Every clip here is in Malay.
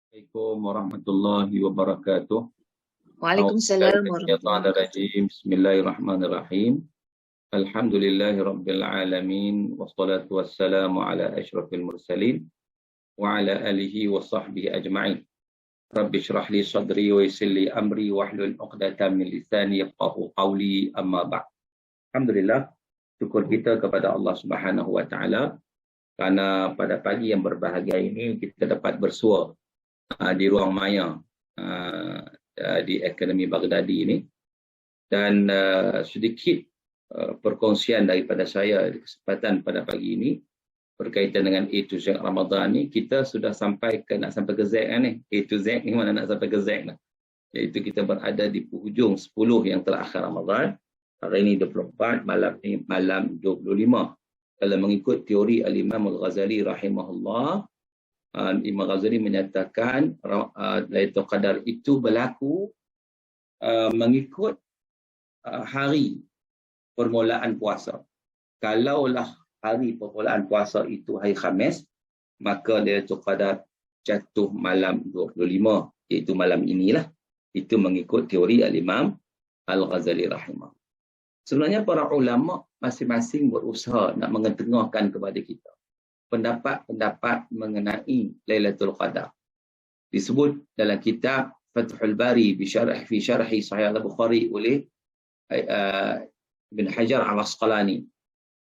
Assalamualaikum warahmatullahi wabarakatuh. Waalaikumsalam warahmatullahi wabarakatuh. Bismillahirrahmanirrahim. Alhamdulillahi rabbil alamin. Wassalatu wassalamu ala asyrafil mursalin. Wa ala alihi wa sahbihi ajma'in. Rabbi syrah li sadri wa yassir li amri wahlul 'uqdatam min lisani yafqahu qawli, amma ba'd. Alhamdulillah, syukur kita kepada Allah Subhanahu wa taala kerana pada pagi yang berbahagia ini kita dapat bersua di ruang maya di Akademi Baghdadi ini, dan sedikit perkongsian daripada saya di kesempatan pada pagi ini berkaitan dengan A to Z Ramadan ni. Kita sudah nak sampai ke Z ni. A to Z ni mana nak sampai ke Z lah. Iaitu kita berada di penghujung 10 yang terakhir Ramadan. Hari ini 24, malam ni malam 25. Kalau mengikut teori Al-Imam Al-Ghazali rahimahullah, Imam Ghazali menyatakan Lailatul Qadar itu berlaku mengikut hari permulaan puasa. Kalaulah hari permulaan puasa itu hari Khamis, maka Lailatul Qadar jatuh malam 25, iaitu malam inilah. Itu mengikut teori Al-Imam Al-Ghazali rahimah. Sebenarnya para ulama masing-masing berusaha nak mengetengahkan kepada kita pendapat-pendapat mengenai Lailatul Qadar. Disebut dalam kitab Fathul Bari fi syarhi Sahih Al-Bukhari oleh Ibn Hajar Al-Asqalani,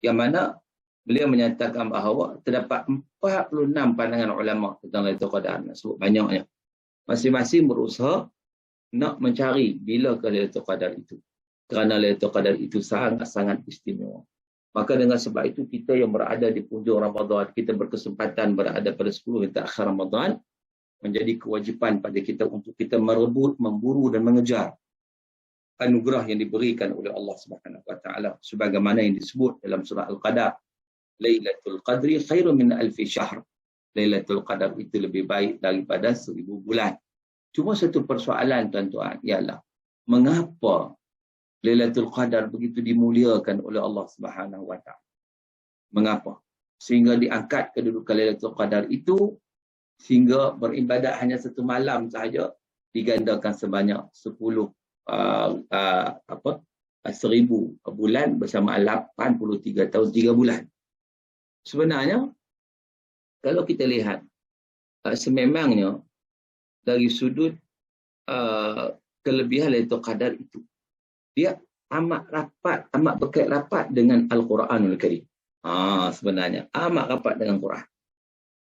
yang mana beliau menyatakan bahawa terdapat 46 pandangan ulama tentang Lailatul Qadar. Nak sebut banyaknya. Masing-masing berusaha nak mencari bila ke Lailatul Qadar itu. Kerana Lailatul Qadar itu sangat-sangat istimewa. Maka dengan sebab itu kita yang berada di penghujung Ramadan, kita berkesempatan berada pada 10 yang terakhir Ramadan, menjadi kewajipan pada kita untuk kita merebut, memburu dan mengejar anugerah yang diberikan oleh Allah Subhanahu wa taala, sebagaimana yang disebut dalam surah Al-Qadar, Lailatul Qadri khairun min alfi syahr. Lailatul Qadar itu lebih baik daripada 1000 bulan. Cuma satu persoalan tuan-tuan, ialah mengapa Lailatul Qadar begitu dimuliakan oleh Allah Subhanahu wa taala? Mengapa sehingga diangkat kedudukan Lailatul Qadar itu sehingga beribadat hanya satu malam sahaja digandakan sebanyak 10,000 bulan bersama 83 tahun 3 bulan. Sebenarnya kalau kita lihat sememangnya dari sudut kelebihan Lailatul Qadar itu, dia amat rapat, amat berkait rapat dengan Al-Quranul Karim. Sebenarnya amat rapat dengan Quran.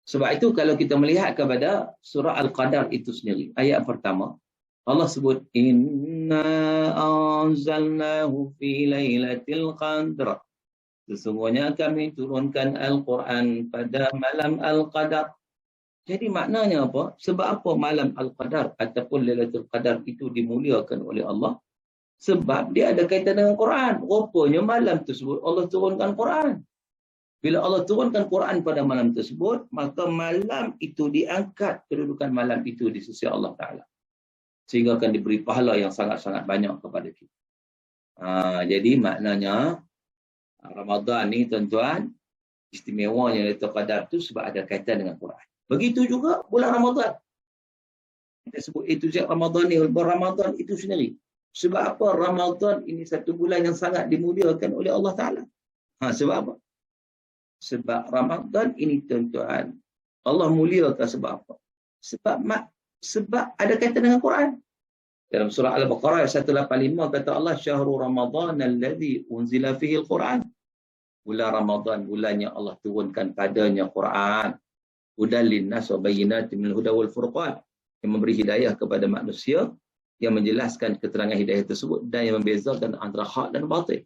Sebab itu kalau kita melihat kepada surah Al-Qadar itu sendiri, ayat pertama Allah sebut inna anzalnahu fi lailatul qadr. Sesungguhnya kami turunkan Al-Quran pada malam Al-Qadar. Jadi maknanya apa? Sebab apa malam Al-Qadar ataupun Lailatul Qadar itu dimuliakan oleh Allah? Sebab dia ada kaitan dengan Quran. Rupanya malam tersebut Allah turunkan Quran. Bila Allah turunkan Quran pada malam tersebut, maka malam itu diangkat kedudukan malam itu di sisi Allah Ta'ala. Sehingga akan diberi pahala yang sangat-sangat banyak kepada kita. Jadi maknanya Ramadan ni tuan-tuan, istimewanya Lailatul Qadar itu sebab ada kaitan dengan Quran. Begitu juga bulan Ramadan. Kita sebut itu Ramadan ni, Ramadan itu sendiri. Sebab apa Ramadan ini satu bulan yang sangat dimuliakan oleh Allah Ta'ala? Sebab apa? Sebab Ramadan ini tuan-tuan, Allah muliakan sebab apa? Sebab ada kaitan dengan Quran. Dalam surah Al-Baqarah 185 kata Allah, Syahrul Ramadan alladhi unzila fihi al-Quran. Bulan Ramadan, bulan yang Allah turunkan padanya Quran. Hudan linnas wa bayyinatin minal huda wal furqan. Yang memberi hidayah kepada manusia, yang menjelaskan keterangan hidayah tersebut dan yang membezakan antara hak dan batil.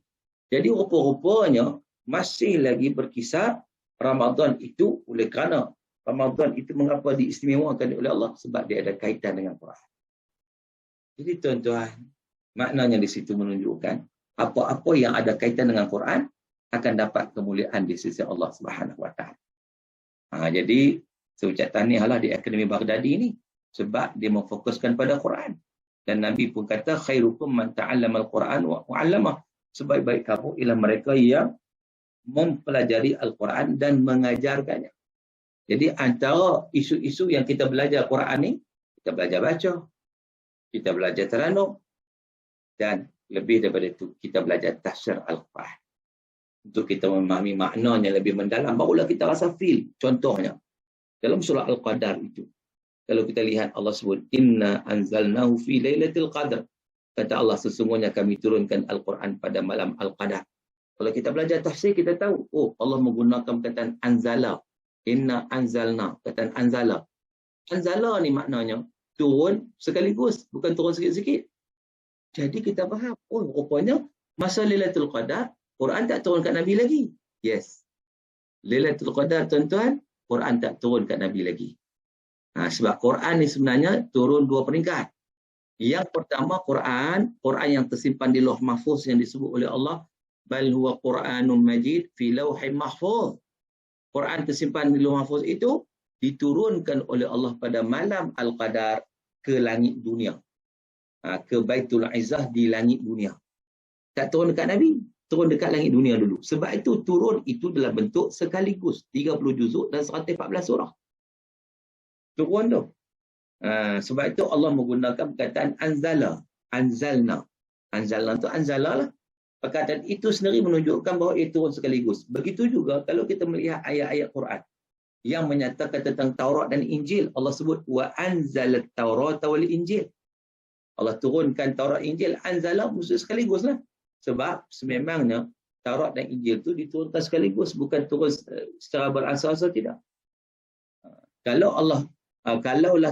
Jadi rupa-rupanya masih lagi berkisar Ramadan itu, oleh kerana Ramadan itu mengapa diistimewakan oleh Allah? Sebab dia ada kaitan dengan Quran. Jadi tuan-tuan, maknanya di situ menunjukkan apa-apa yang ada kaitan dengan Quran akan dapat kemuliaan di sisi Allah Subhanahu wa taala. Jadi seucap tahniahlah di Akademi Baghdadi ini sebab dia memfokuskan pada Quran. Dan Nabi pun kata khairukum man ta'allama al-Quran wa 'allamah. Sebaik-baik kamu ialah mereka yang mempelajari Al-Quran dan mengajarkannya. Jadi antara isu-isu yang kita belajar Quran ni, kita belajar baca, kita belajar teranum, dan lebih daripada itu, kita belajar tafsir Al-Quran. Untuk kita memahami maknanya lebih mendalam, barulah kita rasa feel. Contohnya, dalam surah Al-Qadar itu, kalau kita lihat Allah sebut, Inna anzalnahu fi lailatul qadar. Kata Allah, sesungguhnya kami turunkan Al-Quran pada malam Al-Qadar. Kalau kita belajar tafsir, kita tahu, oh Allah menggunakan perkataan anzala. Inna anzalna, perkataan anzala. Anzala ni maknanya turun sekaligus, bukan turun sikit-sikit. Jadi kita faham, oh rupanya masa Lailatul Qadar, Quran tak turun kat Nabi lagi. Yes. Lailatul Qadar tuan-tuan, Quran tak turun kat Nabi lagi. Sebab Quran ni sebenarnya turun dua peringkat. Yang pertama Quran yang tersimpan di Lauh Mahfuz yang disebut oleh Allah, bal huwa Quranun Majid fi Lauhin Mahfuz. Quran tersimpan di Lauh Mahfuz itu diturunkan oleh Allah pada malam Al-Qadar ke langit dunia. Ke Baitul Izzah di langit dunia. Tak turun dekat Nabi, turun dekat langit dunia dulu. Sebab itu turun itu dalam bentuk sekaligus 30 juzuk dan 114 surah. Turun tu. Sebab itu Allah menggunakan perkataan anzala, anzalna. Anzalna tu anzala lah. Perkataan itu sendiri menunjukkan bahawa ia turun sekaligus. Begitu juga kalau kita melihat ayat-ayat Quran yang menyatakan tentang Taurat dan Injil. Allah sebut wa anzalat Taurat wal Injil. Allah turunkan Taurat Injil, anzala maksud sekaligus lah. Sebab sememangnya Taurat dan Injil itu diturunkan sekaligus, bukan turun secara beransur-ansur, tidak. Kalaulah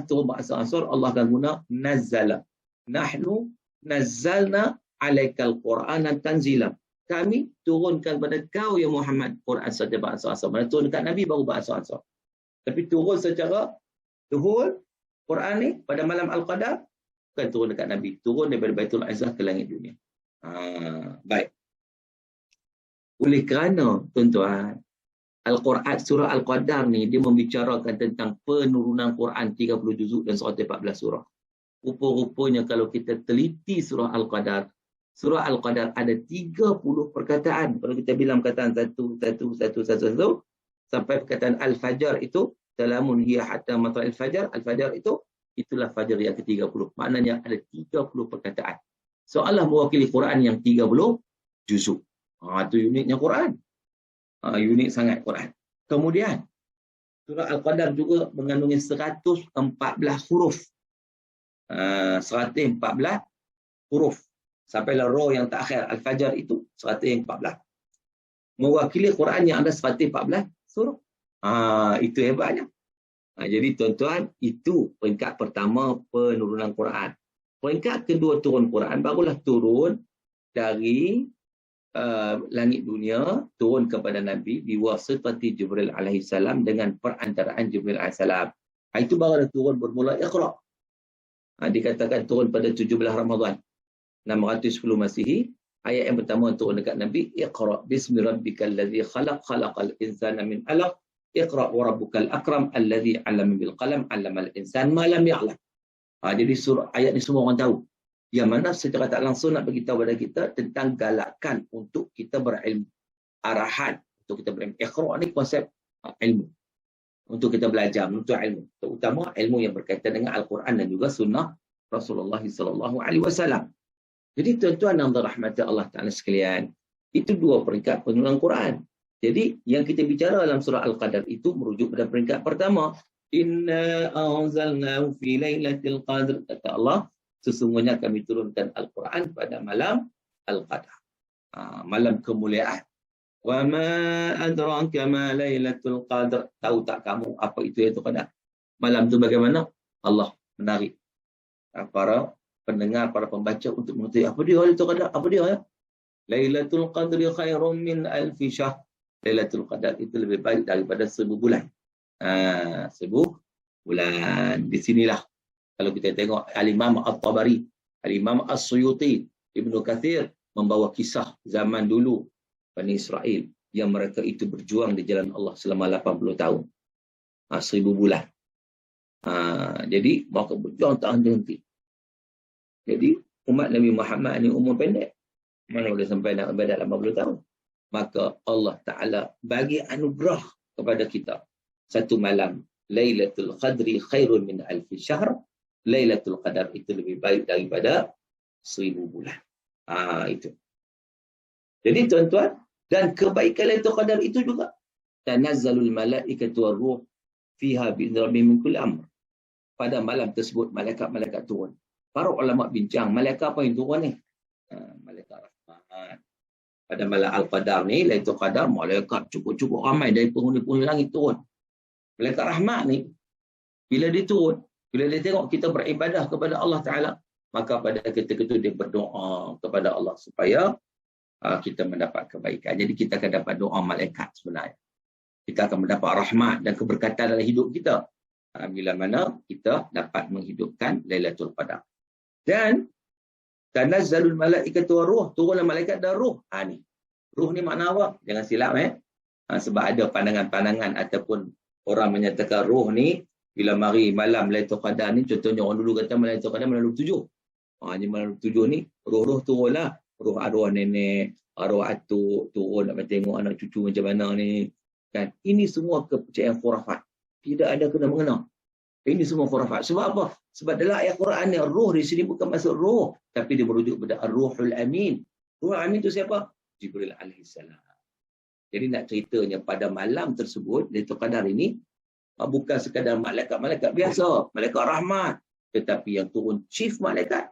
turun beransur-ansur, Allah akan guna nazzala. Nahnu nazzalna alaikal Qur'anan tanzila. Kami turunkan kepada kau ya Muhammad Quran saja beransur-ansur. Mana turun dekat Nabi baru beransur-ansur. Tapi turun secara tuhul Quran ni pada malam Al-Qadar bukan turun dekat Nabi, turun daripada Baitul Izzah ke langit dunia. Baik. Oleh kerana tuan-tuan, Al-Quran surah Al-Qadar ni dia membicarakan tentang penurunan Quran 30 juzuk dan 114 surah. Rupa-rupanya kalau kita teliti surah Al-Qadar ada 30 perkataan. Kalau kita bilang perkataan satu sampai perkataan Al-Fajr itu, salamun hiya hatta matla'il Fajr, Al-Fajr itu, itulah Fajr yang ke-30. Maknanya ada 30 perkataan. So Allah mewakili Quran yang 30 juzuk. Itu uniknya Quran. Unik sangat Quran. Kemudian surah Al-Qadar juga mengandungi 114 huruf. 114 huruf. Sampailah roh yang terakhir Al-Fajr itu 114. Mewakili Quran yang ada 114 surah. Itu hebatnya. Jadi tuan-tuan, itu peringkat pertama penurunan Quran. Peringkat kedua turun Quran, barulah turun dari langit dunia, turun kepada Nabi biwasitati Jibril alaihi salam, dengan perantaraan Jibril alaihi salam. Itu barulah turun bermula Iqra. Dikatakan turun pada 17 Ramadan 610 Masihi. Ayat yang pertama turun dekat Nabi, Iqra bismi rabbikal ladzi khalaq, khalaqal insana min 'alaq, Iqra wa rabbukal akram alladzi 'allama bil qalam, 'allamal insana ma lam ya'lam. Jadi surah ayat ni semua orang tahu. Yang mana secara tak langsung nak beritahu kepada kita tentang galakan untuk kita berilmu. Arahan untuk kita berilmu. Iqra ni konsep ilmu. Untuk kita belajar, menuntut ilmu. Terutama ilmu yang berkaitan dengan Al-Quran dan juga sunnah Rasulullah SAW. Jadi tuan-tuan yang dirahmati Allah Ta'ala sekalian, itu dua peringkat penurunan Quran. Jadi yang kita bicara dalam surah Al-Qadar itu merujuk pada peringkat pertama. Inna anzalnahu fi lailatul qadr. Kata Allah, sesungguhnya kami turunkan Al-Quran pada malam Al-Qadar. Malam kemuliaan. Wa ma adraka ma lailatul qadr. Tahu tak kamu apa itu Lailatul Qadar? Malam tu bagaimana? Allah menarik para pendengar, para pembaca untuk mengetahui apa dia Lailatul Qadar, apa dia ya? Lailatul Qadri khairum min alfi syahr. Lailatul Qadar itu lebih baik daripada 1000 bulan. 1000 bulan. Di sinilah kalau kita tengok Al-Imam At-Tabari, Al-Imam As-Suyuti, Ibnu Katsir membawa kisah zaman dulu Bani Israel yang mereka itu berjuang di jalan Allah selama 80 tahun. 1000 bulan. Jadi mereka berjuang tak henti-henti. Jadi umat Nabi Muhammad ni umur pendek. Mana boleh sampai nak ibadat 80 tahun. Maka Allah Ta'ala bagi anugerah kepada kita. satu malam. Lailatul Qadri khairun min alfi syahr. Lailatul Qadar itu lebih baik daripada 1000 bulan. Itu. Jadi tuan-tuan, dan kebaikan Lailatul Qadar itu juga tanazzalul malaikatu war-ruh fiha bi'idznihi min kulli amr. Pada malam tersebut malaikat-malaikat turun. Para ulama bincang, malaikat apa yang turun ni? Malaikat rahmat. Pada malam Al-Qadar ni, Lailatul Qadar, malaikat cukup-cukup ramai dari penghuni-penghuni langit turun. Malaikat rahmat ni, bila dia turun, bila dia tengok kita beribadah kepada Allah Ta'ala, maka pada ketika itu dia berdoa kepada Allah supaya kita mendapat kebaikan. Jadi kita akan dapat doa malaikat sebenarnya. Kita akan mendapat rahmat dan keberkatan dalam hidup kita. Bila mana kita dapat menghidupkan Lailatul Qadar. Dan tanazzalul malaikatu war-ruh, turunlah malaikat dan ruh. Ni. Ruh ni makna apa? Jangan silap sebab ada pandangan-pandangan ataupun orang menyatakan ruh ni bila mari malam Lailatul Qadar ni, contohnya orang dulu kata malam Lailatul Qadar malam 27. Ni malam 27 ni ruh-ruh turunlah. Ruh arwah nenek, arwah atuk turun nak tengok anak cucu macam mana ni. Kan? Ini semua kepercayaan khurafat. Tidak ada kena-mengena. Ini semua khurafat. Sebab apa? Sebab dalam ayat Quran ni, ruh di sini bukan maksud ruh, tapi dia merujuk pada Ar-Ruhul Amin. Ruhul Amin tu siapa? Jibril alaihissalam. Jadi nak ceritanya pada malam tersebut, Lailatul Qadar ini, bukan sekadar malaikat-malaikat biasa, malaikat rahmat, tetapi yang turun chief malaikat,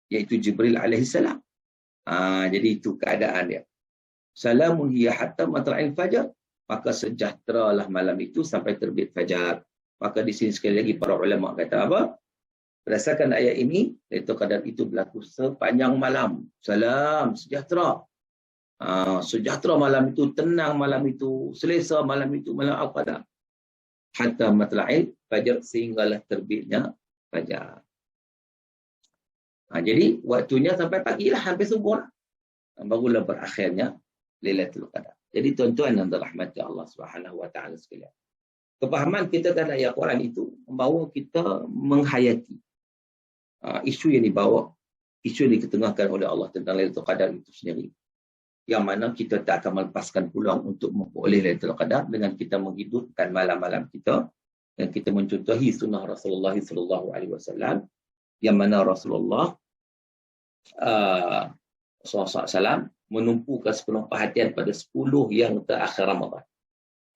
iaitu Jibril alaihissalam. Jadi itu keadaan dia. Salamun hiya hatta matla'il fajar. Maka sejahteralah malam itu sampai terbit fajar. Maka di sini sekali lagi para ulama kata apa? Berdasarkan ayat ini, Lailatul Qadar itu berlaku sepanjang malam. Salam, sejahtera. Sejahtera malam itu, tenang malam itu, selesa malam itu, malam Al-Qadar. Hatta matla'il fajar, sehinggalah terbitnya fajar. Jadi waktunya sampai pagi lah, hampir subuh lah. Barulah berakhirnya Lailatul Qadar. Jadi tuan-tuan yang dirahmati Allah Subhanahu Wa Taala sekalian, kepahaman kita terhadap ayat Quran itu membawa kita menghayati isu yang dibawa, isu yang diketengahkan oleh Allah tentang Lailatul Qadar itu sendiri. Yang mana kita tak akan melepaskan peluang untuk memperoleh Lailatul Qadar dengan kita menghidupkan malam-malam kita dan kita mencontohi sunnah Rasulullah SAW, yang mana Rasulullah SAW menumpukan sepenuh perhatian pada 10 yang terakhir Ramadan.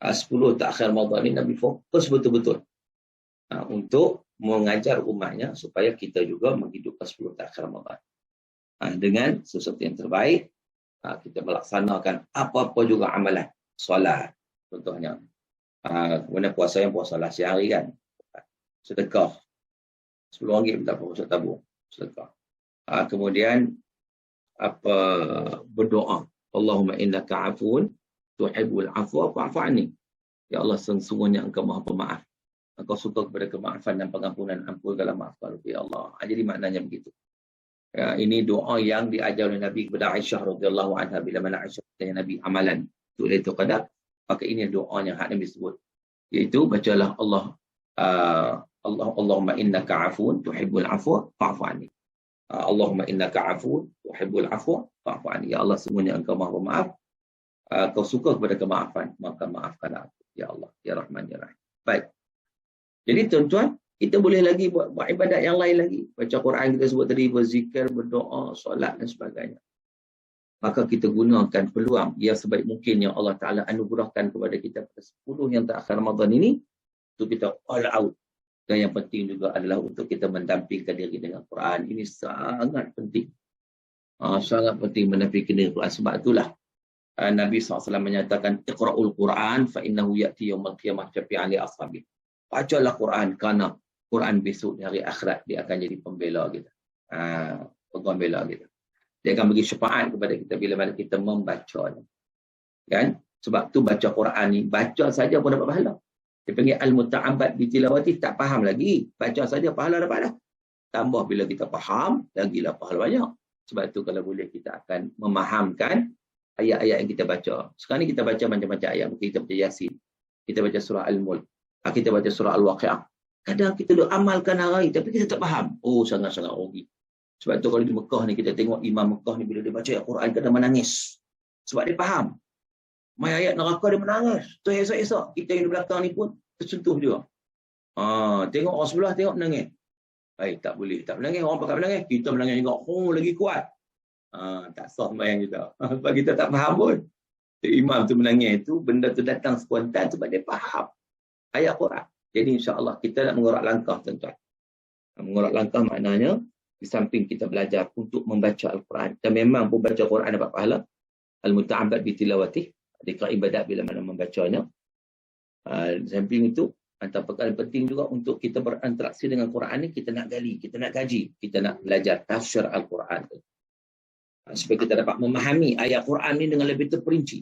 10 terakhir Ramadan ini Nabi fokus betul-betul untuk mengajar umatnya supaya kita juga menghidupkan 10 terakhir Ramadan. Dengan sesuatu yang terbaik, kita melaksanakan apa-apa juga amalan. Solat, contohnya. Kemudian puasa yang puasalah sehari kan. Sedekah. RM10 minta pusat tabung. Sedekah. Kemudian berdoa. Allahumma innaka afun tuhibbul afwa fa'fu anni. Ya Allah, sesungguhnya Engkau Maha Pemaaf. Engkau suka kepada kemaafan dan pengampunan. Ampunkanlah, maafkan ya Allah. Jadi maknanya begitu. Ini doa yang diajar oleh Nabi kepada Aisyah radhiyallahu anha bila mana Aisyah tanya Nabi amalan untuk Lailatul Qadar. Maka ini doa yang Nabi sebut. Iaitu bacalah Allahumma innaka afun tuhibbul afwa fa'fu anni. Allahumma innaka afun tuhibbul afwa fa'fu anni. Ya Allah, semuanya Engkau Maha Pemaaf. Kau suka kepada kemaafan, maka maafkanlah aku. Ya Allah, ya Rahman, ya Rahim. Baik. Jadi tuan-tuan, kita boleh lagi buat ibadat yang lain lagi. Baca Quran kita sebut tadi, berzikir, berdoa, solat dan sebagainya. Maka kita gunakan peluang yang sebaik mungkin yang Allah Ta'ala anugerahkan kepada kita pada 10 yang terakhir Ramadan ini untuk kita all out. Dan yang penting juga adalah untuk kita mendampingkan diri dengan Quran. Ini sangat penting. Sangat penting mendampingkan diri Quran. Sebab itulah Nabi SAW menyatakan, Iqra'ul Quran fa'innahu ya'ti yawmal qiyamah syafi'an li ashabi. Bacalah Quran kerana Quran besok di hari akhirat dia akan jadi pembela kita. Pembela kita. Dia akan bagi syafaat kepada kita bila mana kita membacanya. Kan? Sebab tu baca Quran ni, baca saja pun dapat pahala. Dia panggil al-muta'abbad bi tilawati, tak faham lagi. Baca saja pahala dapat dah. Tambah bila kita faham, lagilah pahala banyak. Sebab tu kalau boleh kita akan memahamkan ayat-ayat yang kita baca. Sekarang ni kita baca macam-macam ayat. Mungkin kita baca Yasin. Kita baca surah Al-Mulk. Kita baca surah Al-Waqi'ah. Kadang kita dah amalkan hari, tapi kita tak faham. Oh, sangat-sangat rugi. Sebab tu kalau di Mekah ni, kita tengok Imam Mekah ni bila dia baca Al-Quran, kadang menangis. Sebab dia faham. Mai ayat neraka dia menangis. Tu esok-esok kita yang di belakang ni pun tersentuh juga. Tengok orang sebelah, tengok menangis. Tak boleh. Tak menangis. Orang pakai menangis. Kita menangis juga. Lagi kuat. Tak sah sembahyang kita. Sebab kita tak faham pun. Imam tu menangis tu, benda tu datang spontan sebab dia faham ayat Quran. Jadi insya-Allah kita nak mengorak langkah, tuan-tuan. Mengorak langkah maknanya, di samping kita belajar untuk membaca Al-Quran. Dan memang pembaca Quran dapat pahala. Al-muta'abbad bitilawatih. Adakah ibadat bila mana membacanya. Di samping itu, antara perkara penting juga untuk kita berinteraksi dengan Quran ni, kita nak gali, kita nak kaji, kita nak belajar tafsir Al-Quran. Supaya kita dapat memahami ayat Quran ni dengan lebih terperinci.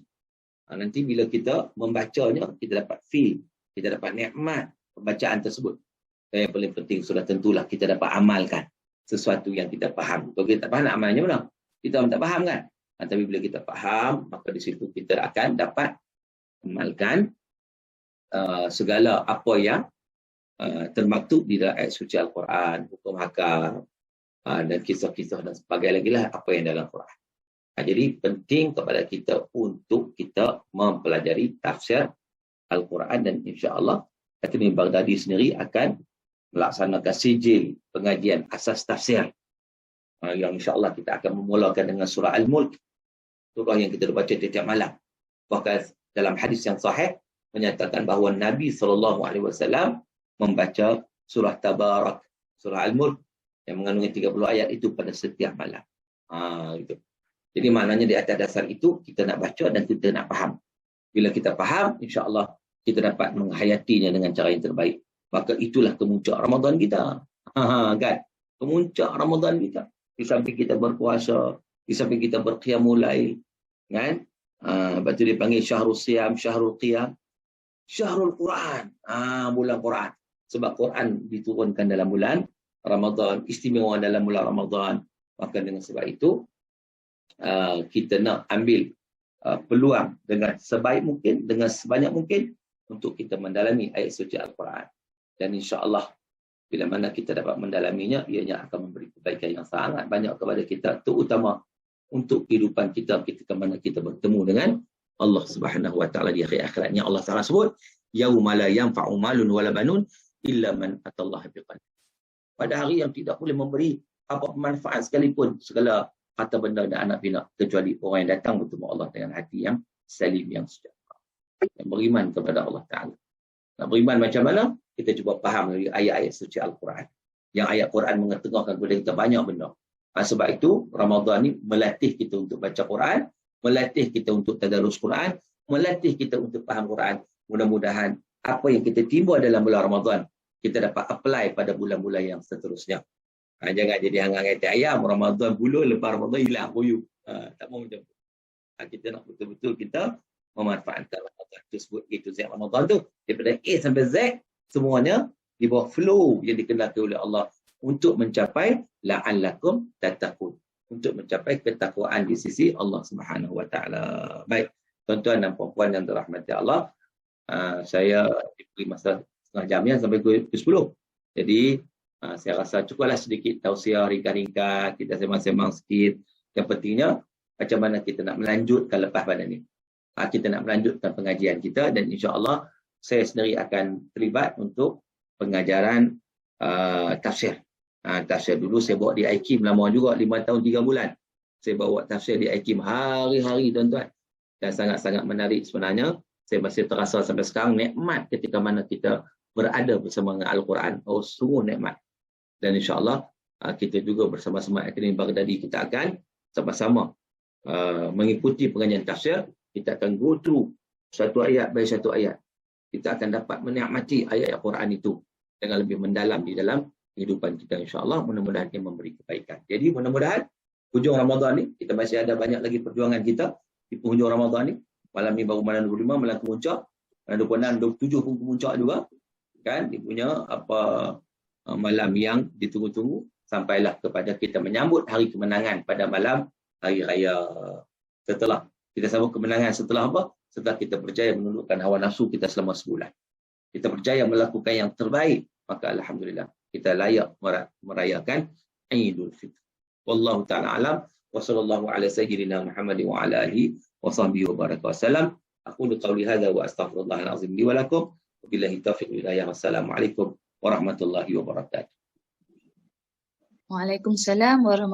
Nanti bila kita membacanya, kita dapat feel, kita dapat nikmat pembacaan tersebut. Dan yang paling penting sudah tentulah kita dapat amalkan sesuatu yang kita faham. Kalau kita tak faham, nak amalnya mana? Kita tak faham kan? Tapi bila kita faham, maka di situ kita akan dapat amalkan segala apa yang termaktub di dalam ayat suci Al-Quran, hukum hakam, dan kisah-kisah dan sebagainya lagi lah apa yang dalam Quran. Jadi penting kepada kita untuk kita mempelajari tafsir Al-Quran, dan insya-Allah Akademi Baghdadi sendiri akan melaksanakan sijil pengajian asas tafsir. Yang insya-Allah kita akan memulakan dengan surah Al-Mulk, surah yang kita baca setiap malam. Bahkan dalam hadis yang sahih menyatakan bahawa Nabi SAW membaca surah Tabarak, surah Al-Mulk yang mengandungi 30 ayat itu pada setiap malam. Gitu. Jadi maknanya di atas dasar itu kita nak baca dan kita nak faham. Bila kita faham, insya-Allah kita dapat menghayatinya dengan cara yang terbaik. Maka itulah kemuncak Ramadan kita. Kan? Kemuncak Ramadan kita. Di samping kita berpuasa, di samping kita berqiyamul lail, kan? Lepas tu dipanggil Syahrul Siyam, Syahrul Qiyam, Syahrul Quran. Bulan Quran. Sebab Quran diturunkan dalam bulan Ramadan, istimewa dalam bulan Ramadan. Maka dengan sebab itu kita nak ambil peluang dengan sebaik mungkin, dengan sebanyak mungkin untuk kita mendalami ayat suci Al-Quran. Dan insya-Allah bila mana kita dapat mendalaminya, ianya akan memberi kebaikan yang sangat banyak kepada kita, terutama untuk kehidupan kita ketika mana kita bertemu dengan Allah Subhanahu wa taala di akhir akhiratnya. Allah Taala sebut, yauma la yanfa'u malun wala banun illa man atallaha biqalb. Pada hari yang tidak boleh memberi apa manfaat sekalipun segala harta benda dan anak pinak, kecuali orang yang datang bertemu Allah dengan hati yang salim, yang sejahtera, yang beriman kepada Allah Ta'ala. Nak beriman macam mana? Kita cuba faham dari ayat-ayat suci Al-Quran. Yang ayat Quran mengetengahkan kepada kita banyak benda. Sebab itu, Ramadan ni melatih kita untuk baca Quran, melatih kita untuk tadarus Quran, melatih kita untuk faham Quran. Mudah-mudahan apa yang kita timba dalam bulan Ramadan, kita dapat apply pada bulan-bulan yang seterusnya. Jangan jadi hangat-hangat ayam, Ramadan bulu, lepas Ramadan hilang boyu. Tak mau macam tu. Kita nak betul-betul kita memanfaatkan Ramadan tersebut, itu Z Ramadan tu. Daripada A sampai Z, semuanya di bawah flow yang dikehendaki oleh Allah untuk mencapai la'allakum tattaqun, untuk mencapai ketakwaan di sisi Allah Subhanahu wa taala. Baik, tuan-tuan dan puan-puan yang dirahmati Allah, saya diberi masa setengah jam ya sampai ke 10. Jadi saya rasa cukuplah sedikit tausiah ringkas-ringkas, kita sembang-sembang sikit. Yang pentingnya macam mana kita nak melanjutkan lepas pada ni. Kita nak melanjutkan pengajian kita, dan insya-Allah saya sendiri akan terlibat untuk pengajaran tafsir. Tafsir dulu saya bawa di IKIM lama juga, 5 tahun 3 bulan. Saya bawa tafsir di IKIM hari-hari, tuan-tuan. Dan sangat-sangat menarik sebenarnya. Saya masih terasa sampai sekarang nikmat ketika mana kita berada bersama dengan Al-Quran. Sungguh nikmat. Dan insya-Allah kita juga bersama-sama Akademi Baghdadi, kita akan sama-sama mengikuti pengajian tafsir. Kita akan go through satu ayat by satu ayat. Kita akan dapat menikmati ayat Al-Quran itu dengan lebih mendalam di dalam kehidupan kita, insya-Allah. Mudah-mudahan ia memberi kebaikan. Jadi mudah-mudahan hujung Ramadan ni kita masih ada banyak lagi perjuangan kita di penghujung Ramadan ni. Malam ni baru malam 25, malam kemuncak. Malam 26, 27 pun kemuncak juga. Kan? Dia punya malam yang ditunggu-tunggu sampailah kepada kita menyambut hari kemenangan pada malam hari raya. Setelah kita sambut kemenangan, setelah apa? Setelah kita berjaya menundukkan hawa nafsu kita selama sebulan. Kita berjaya melakukan yang terbaik, maka alhamdulillah kita layak merayakan Idul Fitr. Wallahu ta'ala alam, wa sallallahu ala sayyidina Muhammad wa ala alihi wa sahbihi wa baraka wasallam. Aqulu qawli hadza wa astaghfirullahal azim li wa lakum Wabillahi taufiq wal hidayah. Wassalamualaikum warahmatullahi wabarakatuh. Waalaikumsalam warahmatullahi